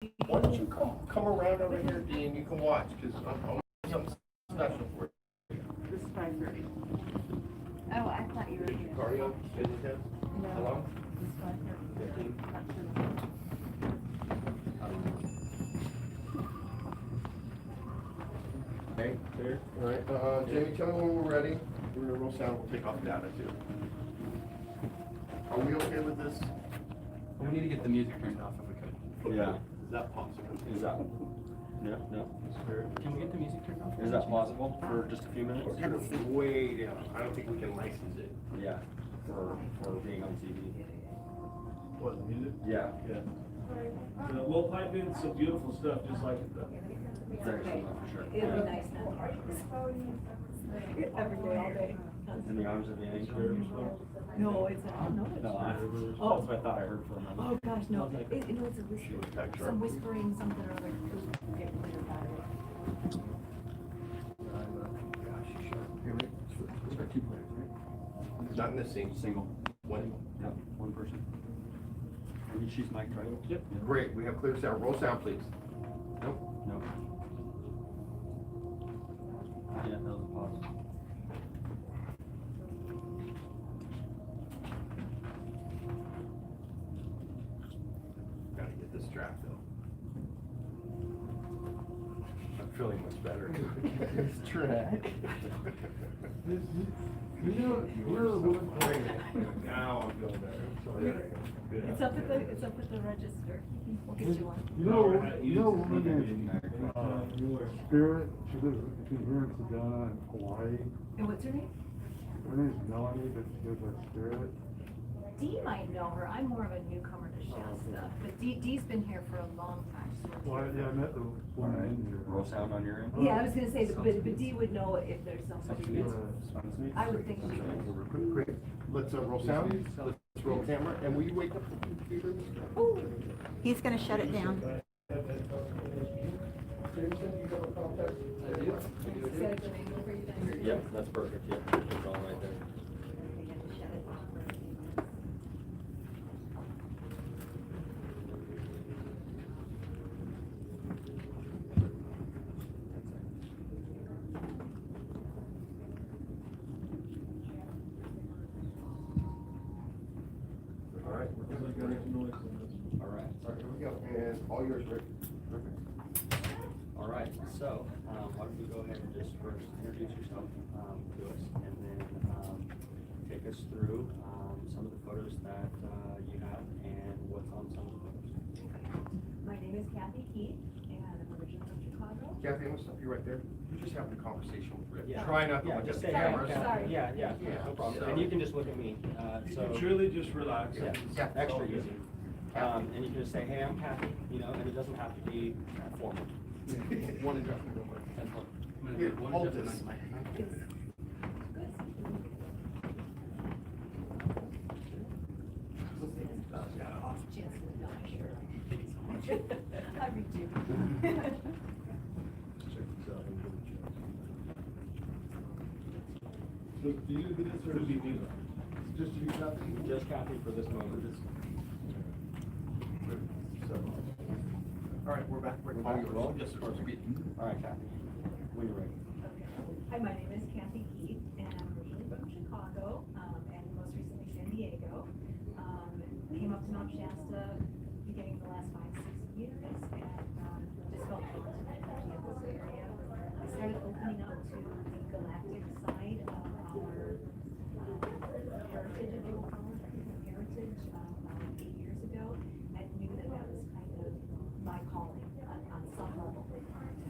Why don't you come around over here, Dean? You can watch, because I'm something special for you. This is 5:30. Oh, I thought you were Did you cardio? Did you have? No. How long? This is 5:30. 15? Okay, clear. All right, Jamie, tell me when we're ready. We're gonna roll sound, we'll take off data too. Are we okay with this? We need to get the music turned off if we could. Yeah. Is that possible? Is that? No. Can we get the music turned off? Is that possible for just a few minutes? We're kind of way down. I don't think we can license it. Yeah. For being on TV. What, the music? Yeah. Yeah. We'll pipe in some beautiful stuff just like it does. Very similar for sure. It'll be nice now. Every day, all day. In the arms of the angel. No, it's not. No, it's No, not. that's what I thought I heard for a moment. Oh, gosh, no. It's a whisper. Some whispering, something or other. It'll get clear about it. Gosh, you should. Here, wait. It's got 2 players, right? Not in this scene. Single. One. Yep, one person. And she's mic'd, right? Yep. Great, we have clear sound. Roll sound, please. Nope. Nope. Yeah, that was a pause. Gotta get this track though. I'm feeling much better. This track. Now I'm feeling better. It's up at the register. We'll get you one. You know, woman named Spirit, she lives between here and Sedona and Hawaii. And what's her name? Her name's Melanie, but she goes by Spirit. Dee might know her. I'm more of a newcomer to Shasta, but Dee's been here for a long time. Well, yeah, I met the woman in here. Roll sound on your end? Yeah, I was gonna say, but Dee would know if there's somebody that's, I would think she would. Great. Let's roll sound. Let's roll camera. And will you wake up the computer? He's gonna shut it down. Yep, that's perfect, yeah. It's all right there. All right. All right. All right, here we go. And all yours, Rick. Perfect. All right, so, why don't you go ahead and just first introduce yourself to us, and then take us through some of the photos that you have and what's on some of the photos. My name is Kathy Keith, and I'm originally from Chicago. Kathy, I'm gonna stop you right there. You're just having a conversation with Rick. Yeah. Try not to Yeah, look at just the say, cameras. Sorry. Yeah, no problem. And you can just look at me, You so. can truly just relax. Yeah, Yeah. extra easy. And you can just say, hey, I'm Kathy, you know, and it doesn't have to be formal. One adjustment real quick. That's fine. Here, hold this. Off chance to die, sure. I read you. So do you do this or do you do that? Just you, Kathy? Just Kathy for this moment. All right, we're back. Rick, all yours. Well, Yes, sir. All right, Kathy, when you're ready. Okay. Hi, my name is Kathy Keith, and I'm originally from Chicago, and most recently San Diego. Came up to Mount Shasta beginning of the last 5-6 years, and just felt hooked to the energy of this area. I started opening up to the galactic side of our heritage, if you will call it, heritage, 8 years ago, and knew that that was kind of my calling on some level, to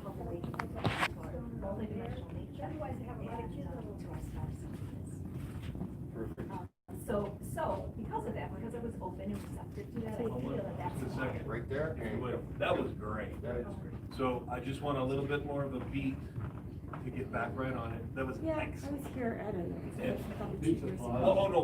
help awaken people to our multidimensional nature and to our star signs. Perfect. So because of that, because I was open and receptive to that, I feel that that's. Just a second. Right there. And That was great. that is great. So I just want a little bit more of a beat to get back right on it. That was Yeah, I excellent. was here, I don't know.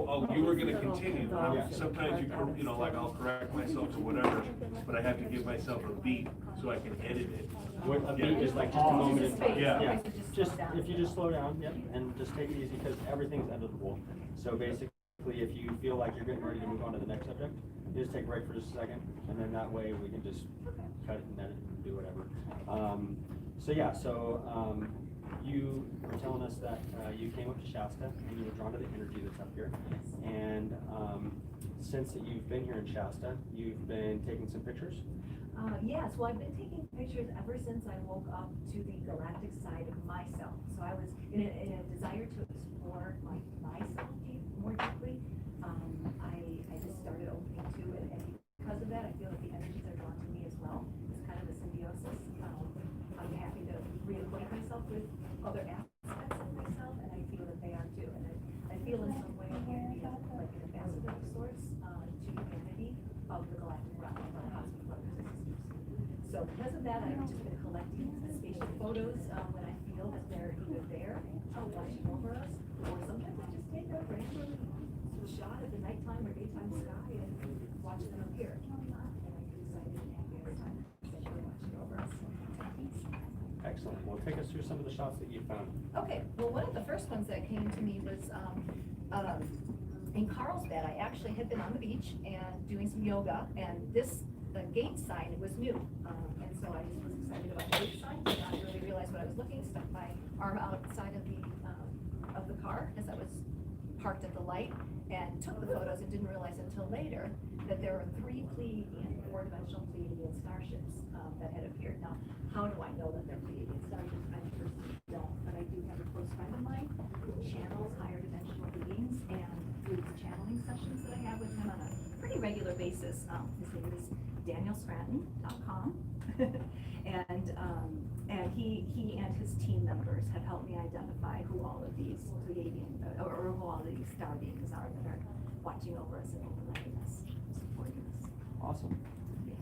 Oh, you were gonna continue. Yeah. Sometimes you know, like I'll correct myself or whatever, but I have to give myself a beat so I can edit it. What a beat is like just a Oh, moment in just time. space. Yeah. Yeah, Okay, so just just, slow down. if you just slow down, yep, and just take it easy, because everything's editable. So basically, if you feel like you're getting ready to move on to the next subject, you just take a break for just a second, and then that way we can just cut it and edit and do whatever. You were telling us that you came up to Shasta and you were drawn to the energy that's up here. And since that you've been here in Shasta, you've been taking some pictures? Yes, well, I've been taking pictures ever since I woke up to the galactic side of myself. So I was in a desire to explore myself more deeply. I just started opening to it, and because of that, I feel that the energies are drawn to me as well. It's kind of a symbiosis. I'm happy to reacquaint myself with other aspects of myself, and I feel that they are too. And I feel in some way humanity is like an ambassador of sorts to humanity of the galactic realm, of our cosmic brothers and sisters. So because of that, I've just been collecting spatial photos when I feel that they're either there, watching over us, or sometimes I just take a regular shot at the nighttime or daytime sky and watch them appear. And I get excited and happy every time that they're watching over us. Excellent. Well, take us through some of the shots that you found. Okay, well, one of the first ones that came to me was in Carlsbad. I actually had been on the beach and doing some yoga, and the gate sign was new. And so I just was excited about the gate sign. Did not really realize what I was looking, stuck my arm outside of the car as I was parked at the light and took the photos and didn't realize until later that there were 3 Pleiadian, 4-dimensional Pleiadian starships that had appeared. Now, how do I know that they're Pleiadian starships? I personally don't, but I do have a close friend of mine who channels higher dimensional beings, and through the channeling sessions that I have with him on a pretty regular basis, his name is DanielScranton.com, and he and his team members have helped me identify who all of these Pleiadian, or who all of these star beings are that are watching over us and overlaying us, supporting us. Awesome.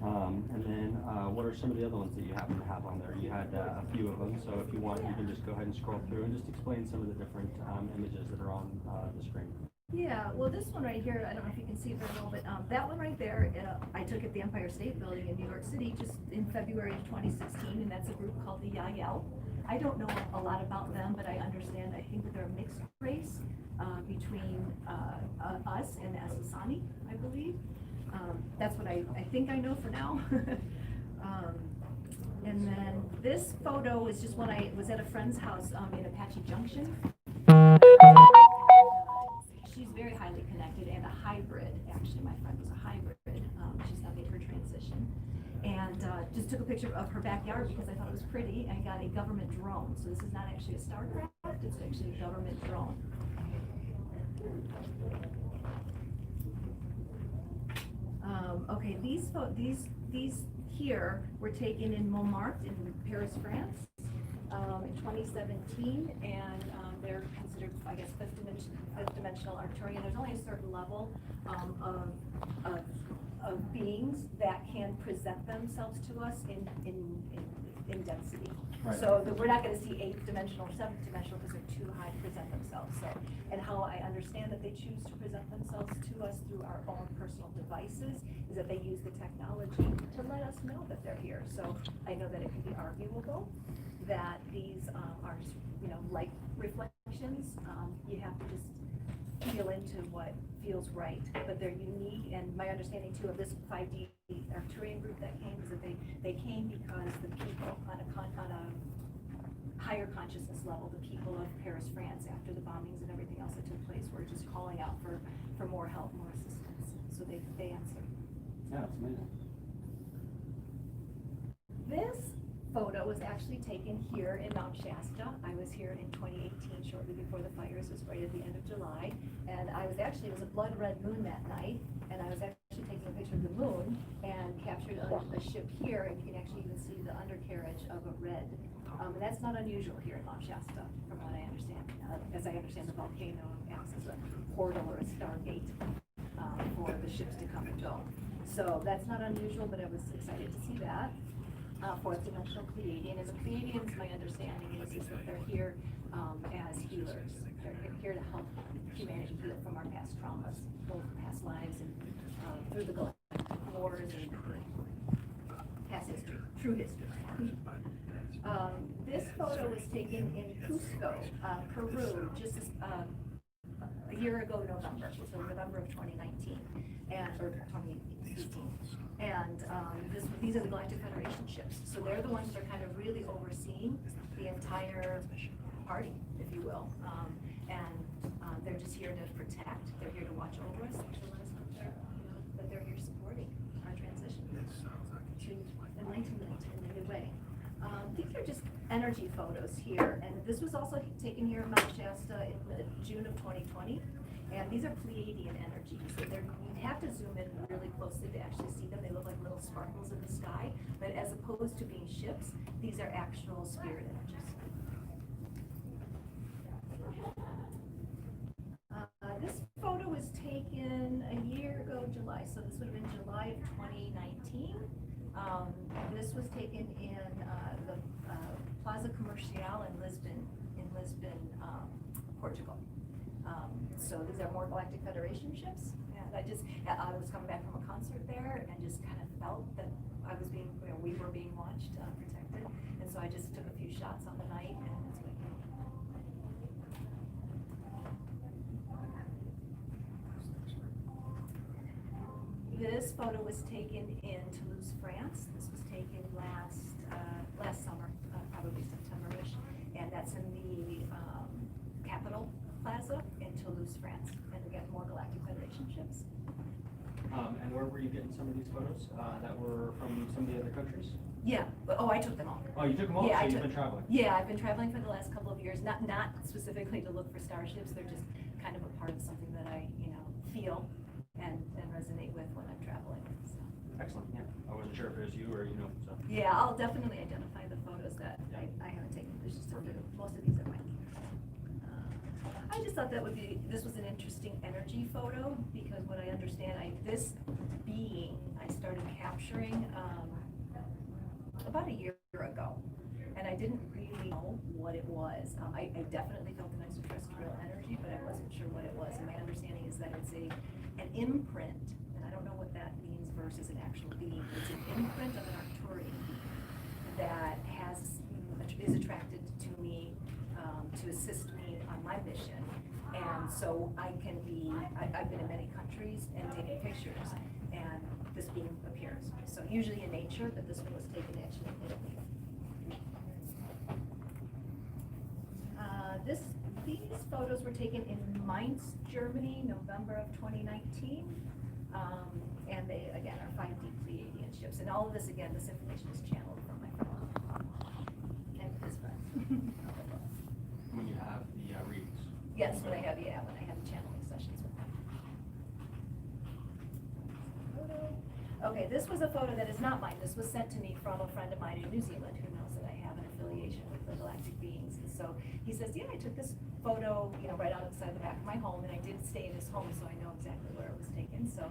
And then what are some of the other ones that you happen to have on there? You had a few of them, so if you want, you can just go ahead and scroll through and just explain some of the different images that are on the screen. Yeah, well, this one right here, I don't know if you can see it very well, but that one right there, I took at the Empire State Building in New York City just in February of 2016, and that's a group called the Yael. I don't know a lot about them, but I understand, I think that they're a mixed race between us and the Asasani, I believe. That's what I think I know for now. And then this photo is just when I was at a friend's house in Apache Junction. She's very highly connected and a hybrid. Actually, my friend was a hybrid. She's now made her transition. And just took a picture of her backyard because I thought it was pretty, and got a government drone. So this is not actually a starcraft, it's actually a government drone. Okay, these here were taken in Montmartre in Paris, France, in 2017, and they're considered, I guess, fifth dimensional Arcturian. There's only a certain level of beings that can present themselves to us in density. Right. So we're not going to see 8th dimensional, 7th dimensional because they're too high to present themselves. So, and how I understand that they choose to present themselves to us through our own personal devices is that they use the technology to let us know that they're here. So I know that it can be arguable that these are, light reflections. You have to just feel into what feels right, but they're unique. And my understanding too of this 5D Arcturian group that came is that they came because the people on a higher consciousness level, the people of Paris, France, after the bombings and everything else that took place, were just calling out for more help, more assistance. So they answered. Yeah, it's amazing. This photo was actually taken here in Mount Shasta. I was here in 2018, shortly before the fires. It was right at the end of July. And it was a blood red moon that night. And I was actually taking a picture of the moon and captured a ship here. And you can actually even see the undercarriage of a red. And that's not unusual here in Mount Shasta, from what I understand. As I understand, the volcano acts as a portal or a stargate for the ships to come and go. So that's not unusual, but I was excited to see that. 4th dimensional Pleiadian, and the Pleiadians, my understanding is that they're here as healers. They're here to help humanity heal from our past traumas, both past lives and through the galactic wars and past history, true history. This photo was taken in Cusco, Peru, just a year ago November, so November of 2019, or 2018. And these are the Galactic Federation ships. So they're the ones that are kind of really overseeing the entire party, if you will. They're just here to protect, they're here to watch over us, to let us know that they're here supporting our transition to enlightenment in a new way. These are just energy photos here, and this was also taken here at Mount Shasta in June of 2020. And these are Pleiadian energies. So you have to zoom in really closely to actually see them. They look like little sparkles in the sky, but as opposed to being ships, these are actual spirit energies. This photo was taken a year ago, July, so this would have been July of 2019. This was taken in the Plaza Comercial in Lisbon, Portugal. So these are more Galactic Federation ships, and I was coming back from a concert there and just kind of felt that I was being, we were being watched, protected, and so I just took a few shots on the night, and that's what I came. This photo was taken in Toulouse, France. This was taken last summer, probably September-ish, and that's in the Capitol Plaza in Toulouse, France. And again, more Galactic Federation ships. And where were you getting some of these photos that were from some of the other countries? Yeah, I took them all. Oh, you took them all? Yeah, So you've been traveling? Yeah, I've been traveling for the last couple of years, not specifically to look for starships. They're just kind of a part of something that I, feel and resonate with when I'm traveling. So. Excellent, yeah. I wasn't sure if it was you or, so. Yeah, I'll definitely identify the photos that I haven't taken pictures of. Most of these are mine. I just thought this was an interesting energy photo, because what I understand, this being I started capturing about a year ago, and I didn't really know what it was. I definitely felt an extraterrestrial energy, but I wasn't sure what it was, and my understanding is that it's an imprint, and I don't know what that means versus an actual being. It's an imprint of an Arcturian being that is attracted to me to assist me on my mission. And so I've been in many countries and taking pictures, and this being appears. So usually in nature, but this one was taken actually in Italy. These photos were taken in Mainz, Germany, November of 2019. And they, again, are 5D Pleiadian ships. And all of this, again, this information is channeled from my friend and his friends. When you have the readings? Yes, when I have the channeling sessions with them. Okay, this was a photo that is not mine. This was sent to me from a friend of mine in New Zealand who knows that I have an affiliation with the galactic beings. And so he says, yeah, I took this photo, right outside the back of my home, and I did stay in his home, so I know exactly where it was taken. So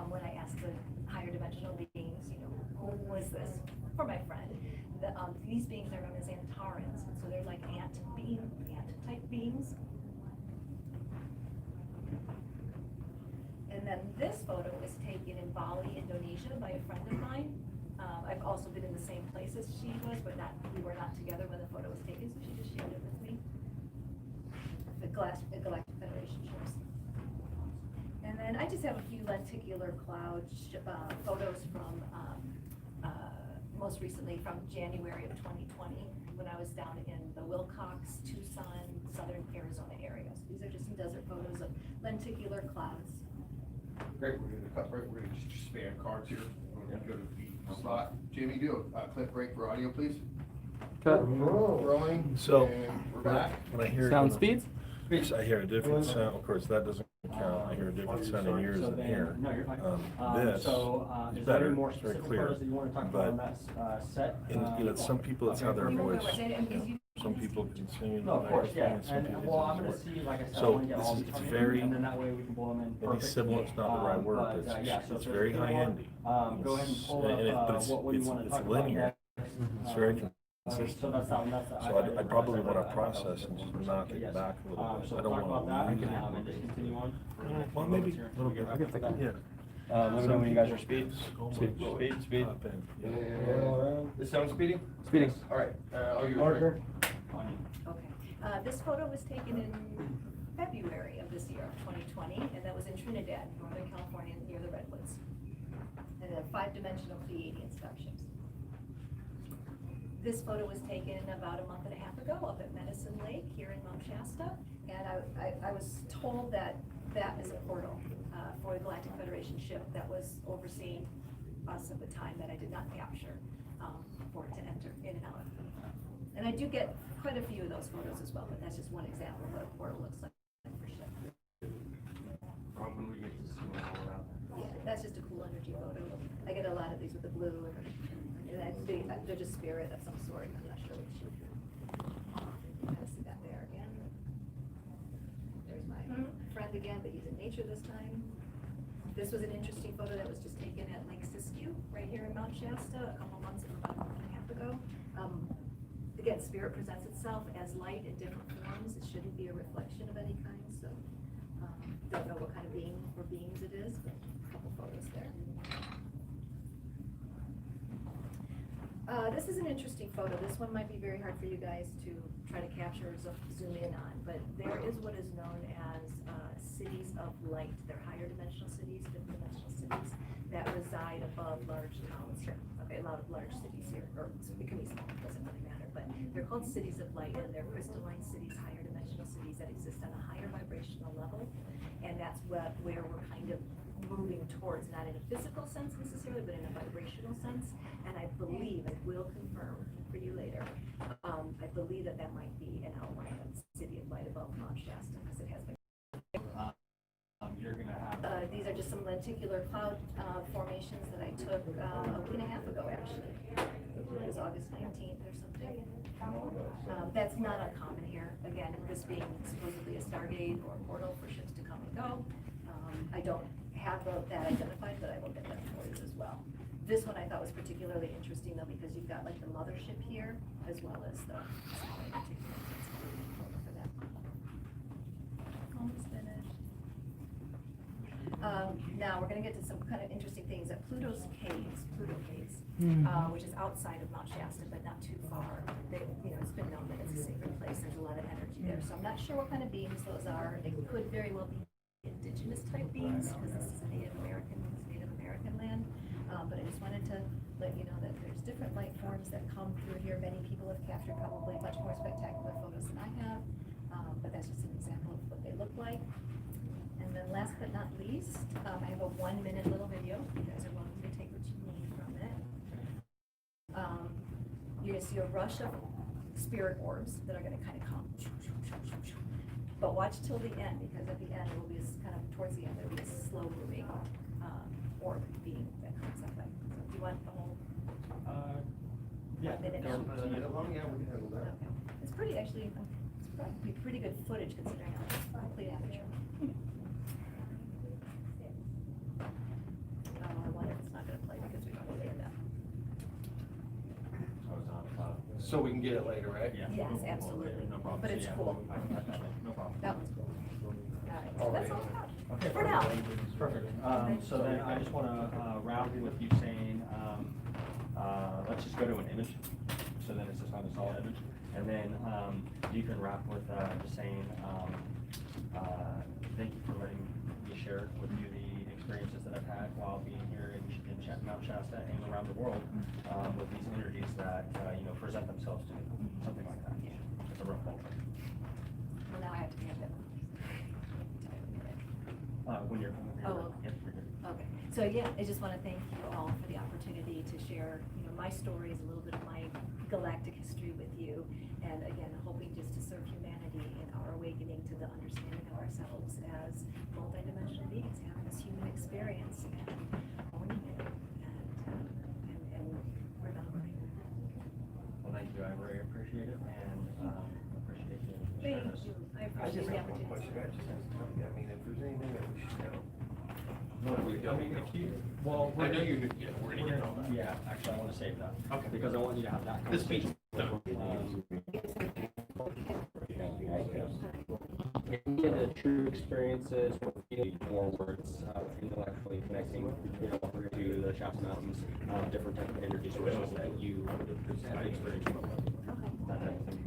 when I asked the higher dimensional beings, who was this? For my friend, these beings are known as Antarans, and so they're like ant-type beings. And then this photo was taken in Bali, Indonesia by a friend of mine. I've also been in the same place as she was, but we were not together when the photo was taken, so she just shared it with me. The Galactic Federation ships. And then I just have a few lenticular cloud photos from, most recently from January of 2020, when I was down in the Wilcox, Tucson, southern Arizona area. So these are just some desert photos of lenticular clouds. Great, we're gonna cut break, we're gonna just span cards here. We're gonna go to the slot. Jamie, do a clip break for audio, please. Rolling. So, And we're back. when I hear. Sound speeds? I hear a different sound, of course, that doesn't count, I hear a different sound in yours than here. No, you're fine. This Is is there better, any more it's very specific clear, photos that you want to talk but about on that set? some people, it's how their You know voice, what, and some people can sing in No, the of course, yeah, microphone, some and, people well, I'm can gonna sing. see, like I said, I So, wanna get all it's these coming very- in, and then that way we can blow them in Maybe perfect. sibillant's not the right word, But, but yeah, so it's if very there's any high-endy. more, go ahead and pull up, what you wanna talk about linear. next. It's very So consistent. that's that. So I'd probably wanna process and just knock it back a little bit. So I we'll don't talk about wanna that, weaken it. and just continue on. Well, maybe a little bit, yeah. Let me know when you guys are speed. Speed. Up in, yeah. The sound speeding? Speeding. All right, are you ready? Okay. This photo was taken in February of this year, of 2020, and that was in Trinidad, Northern California, near the Redwoods. And a 5-dimensional Pleiadian starship. This photo was taken about a month and a half ago up at Medicine Lake here in Mount Shasta, and I was told that that is a portal for the Galactic Federation ship that was overseeing us at the time that I did not capture for it to enter in and out. And I do get quite a few of those photos as well, but that's just one example of what a portal looks like for ship. When we get to see them all around. Yeah, that's just a cool energy photo. I get a lot of these with the blue, and they're just spirit of some sort. I'm not sure which. Kind of see that there again. There's my friend again, but he's in nature this time. This was an interesting photo that was just taken at Lake Siskiyou, right here in Mount Shasta, a couple months, about a month and a half ago. Again, spirit presents itself as light in different forms. It shouldn't be a reflection of any kind, so don't know what kind of being or beings it is, but a couple photos there. This is an interesting photo. This one might be very hard for you guys to try to capture or zoom in on, but there is what is known as cities of light. They're higher dimensional cities, fifth dimensional cities that reside above large towns here. Okay, a lot of large cities here, or it can be small, it doesn't really matter, but they're called cities of light, and they're crystalline cities, higher dimensional cities that exist on a higher vibrational level, and that's where we're kind of moving towards, not in a physical sense necessarily, but in a vibrational sense. And I believe, and will confirm for you later, I believe that that might be an outline of the city of light above Mount Shasta, because it has been. You're gonna have. These are just some lenticular cloud formations that I took a week and a half ago, actually. It was August 19th or something. That's not uncommon here. Again, this being supposedly a stargate or a portal for ships to come and go. I don't have that identified, but I will get that for you as well. This one I thought was particularly interesting though, because you've got like the mothership here, as well as the for that. Almost finished. Now we're gonna get to some kind of interesting things at Pluto Caves, which is outside of Mount Shasta, but not too far. It's been known that it's a sacred place. There's a lot of energy there, so I'm not sure what kind of beings those are. It could very well be indigenous type beings, because this is a Native American land. But I just wanted to let you know that there's different light forms that come through here. Many people have captured probably much more spectacular photos than I have, but that's just an example of what they look like. And then last but not least, I have a 1-minute little video. You guys are welcome to take what you need from it. You're gonna see a rush of spirit orbs that are gonna kind of come. But watch till the end, because at the end it will be kind of towards the end there will be a slow moving orb being that comes up. So do you want the whole? Yeah. Minute? Yeah, we can handle that. Okay. It's pretty actually. It's probably pretty good footage considering how it's complete amateur. I wonder if it's not going to play because we don't really hear that. So we can get it later, right? Yeah. Yes, absolutely. No problem. But it's Yeah, cool. No problem. That one's cool. All right, so that's all I got. Okay. For now. Perfect. So then I just want to round with you saying, let's just go to an image. So then it's just on a solid image. And then you can wrap with just saying, thank you for letting me share with you the experiences that I've had while being here in Mount Shasta and around the world with these energies that present themselves to me. Something like that. It's a real pleasure. Well, now I have to be a bit. When you're. Oh, okay. Yep, you're good. Okay, so yeah, I just want to thank you all for the opportunity to share, my stories, a little bit of my galactic history with you, and again, hoping just to serve humanity in our awakening to the understanding of ourselves as multidimensional beings, having this human experience and owning it and remembering. Well, thank you. I very appreciate it and appreciate you sharing Thank this. you. I I just appreciate the have one question. opportunity. If there's anything that we should know. I mean, if you, well, I know we're gonna get all that. Yeah, actually, I want to save that. Okay. Because I want you to have that The speech. conversation. Getting into true experiences or feeling more words, intellectually connecting, to the Shasta Mountains, different type of energy sources that you have experienced. That type of thing.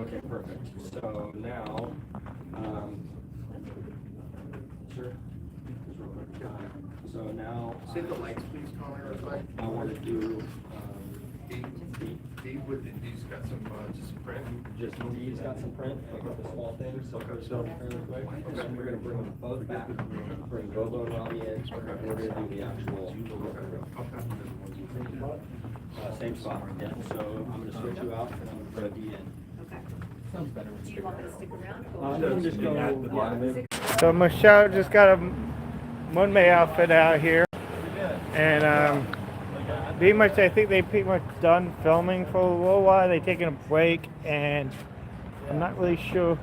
Okay, perfect. So now, sure. Just real quick. So now. See the lights, please, Connor, real quick. I want to do, Dave with it, he's got some, just print. just, he's got some print, I got the small thing, so I'll show it really quick. And then we're gonna bring them both back, bring Bobo and Robbie in, and we're gonna do the actual. Same spot, yeah, so I'm gonna switch you out and I'm gonna put you in. Okay. Sounds better. Do you want me to stick around? I'm gonna just go, yeah. So Michelle just got a Monday outfit out here, and pretty much I think they pretty much done filming for a little while. They taking a break, and I'm not really sure.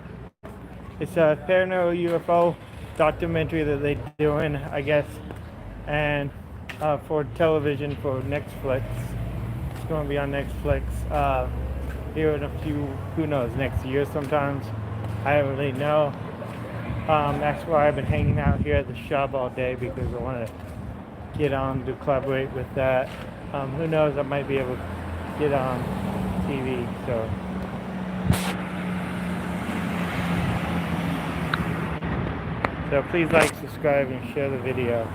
It's a Paranormal UFO documentary that they're doing, I guess, and for television for Nexflix. It's going to be on Nexflix here in a few, who knows, next year sometimes. I don't really know. That's why I've been hanging out here at the shop all day, because I want to get on to collaborate with that. Who knows, I might be able to get on TV, so please like, subscribe, and share the video.